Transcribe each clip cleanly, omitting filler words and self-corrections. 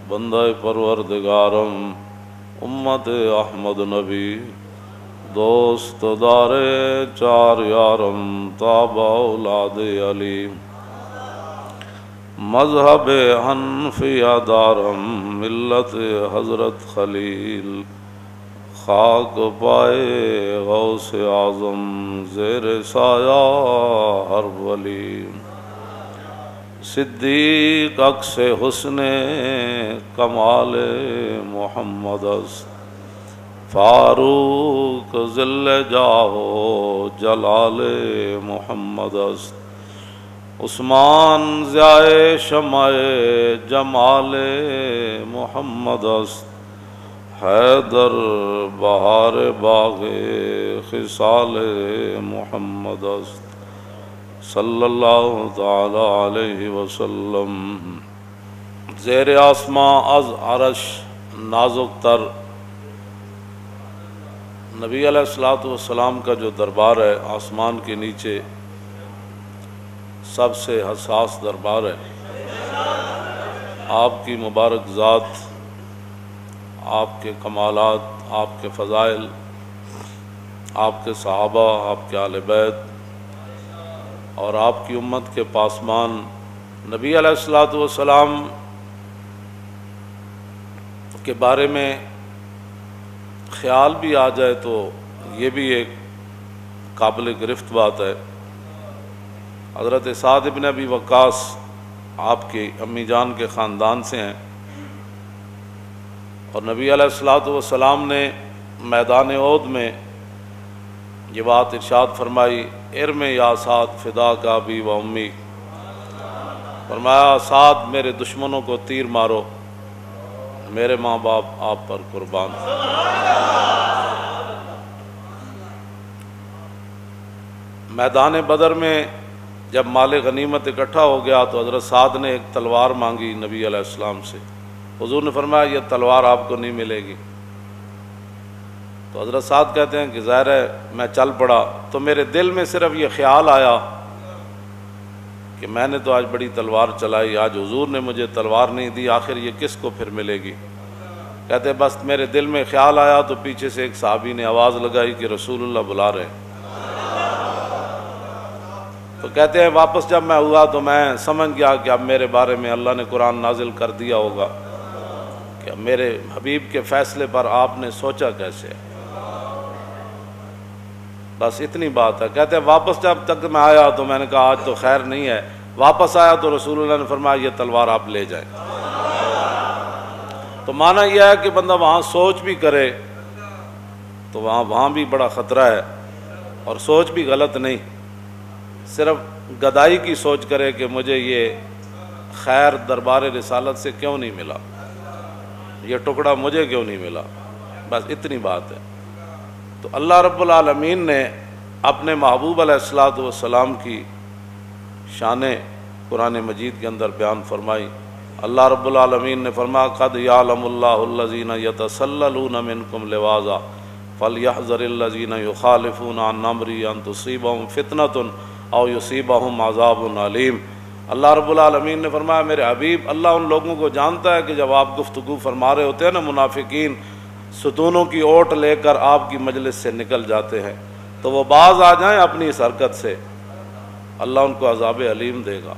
بندہ پروردگارم امت احمد نبی دوست دار چار یارم تابع اولاد علی مذہب حنفیہ دارم ملت حضرت خلیل خاک پائے غوث اعظم زیر سایہ ہر ولی صدیق عکس حسن کمال محمد است فاروق ذل جاہ جلال محمد است عثمان ضیاء شمع جمال محمد است حیدر بہار باغ خصال محمد است صلی اللہ تعالی علیہ وسلم۔ زیر آسماں از عرش نازک تر نبی علیہ السلام کا جو دربار ہے، آسمان کے نیچے سب سے حساس دربار ہے۔ آپ کی مبارک ذات، آپ کے کمالات، آپ کے فضائل، آپ کے صحابہ، آپ کے اہل بیت اور آپ کی امت کے پاسمان نبی علیہ السلام کے بارے میں خیال بھی آ جائے تو یہ بھی ایک قابل گرفت بات ہے۔ حضرت سعد بن ابی وقاص آپ کی امی جان کے خاندان سے ہیں، اور نبی علیہ السلام نے میدان احد میں یہ بات ارشاد فرمائی، ارم یا سعد فدا کا ابی و امی، فرمایا سعد میرے دشمنوں کو تیر مارو، میرے ماں باپ آپ پر قربان۔ میدان بدر میں جب مال غنیمت اکٹھا ہو گیا تو حضرت سعد نے ایک تلوار مانگی نبی علیہ السلام سے، حضور نے فرمایا یہ تلوار آپ کو نہیں ملے گی۔ تو حضرت سعد کہتے ہیں کہ ظاہر ہے میں چل پڑا تو میرے دل میں صرف یہ خیال آیا کہ میں نے تو آج بڑی تلوار چلائی، آج حضور نے مجھے تلوار نہیں دی، آخر یہ کس کو پھر ملے گی؟ کہتے ہیں بس میرے دل میں خیال آیا تو پیچھے سے ایک صحابی نے آواز لگائی کہ رسول اللہ بلا رہے ہیں۔ تو کہتے ہیں واپس جب میں ہوا تو میں سمجھ گیا کہ اب میرے بارے میں اللہ نے قرآن نازل کر دیا ہوگا کہ میرے حبیب کے فیصلے پر آپ نے سوچا کیسے، بس اتنی بات ہے۔ کہتے ہیں واپس جب تک میں آیا تو میں نے کہا آج تو خیر نہیں ہے، واپس آیا تو رسول اللہ نے فرمایا یہ تلوار آپ لے جائیں۔ تو معنی یہ ہے کہ بندہ وہاں سوچ بھی کرے تو وہاں بھی بڑا خطرہ ہے، اور سوچ بھی غلط نہیں، صرف گدائی کی سوچ کرے کہ مجھے یہ خیر دربار رسالت سے کیوں نہیں ملا، یہ ٹکڑا مجھے کیوں نہیں ملا، بس اتنی بات ہے۔ تو اللہ رب العالمین نے اپنے محبوب علیہ السلام کی شان قرآن مجید کے اندر بیان فرمائی۔ اللہ رب العالمین نے فرمایا قد یعلم اللہ الذین یتسللون منکم لواذا فلیحذر الذین یخالفون عن امرہ ان تصیبہم فتنۃ او یصیبہم عذاب علیم۔ اللہ رب العالمین نے فرمایا میرے حبیب، اللہ ان لوگوں کو جانتا ہے کہ جب آپ گفتگو فرما رہے ہوتے ہیں نا، منافقین ستونوں کی اوٹ لے کر آپ کی مجلس سے نکل جاتے ہیں تو وہ باز آ جائیں اپنی اس حرکت سے، اللہ ان کو عذاب علیم دے گا۔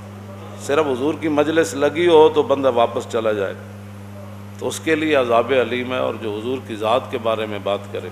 صرف حضور کی مجلس لگی ہو تو بندہ واپس چلا جائے تو اس کے لیے عذاب علیم ہے، اور جو حضور کی ذات کے بارے میں بات کرے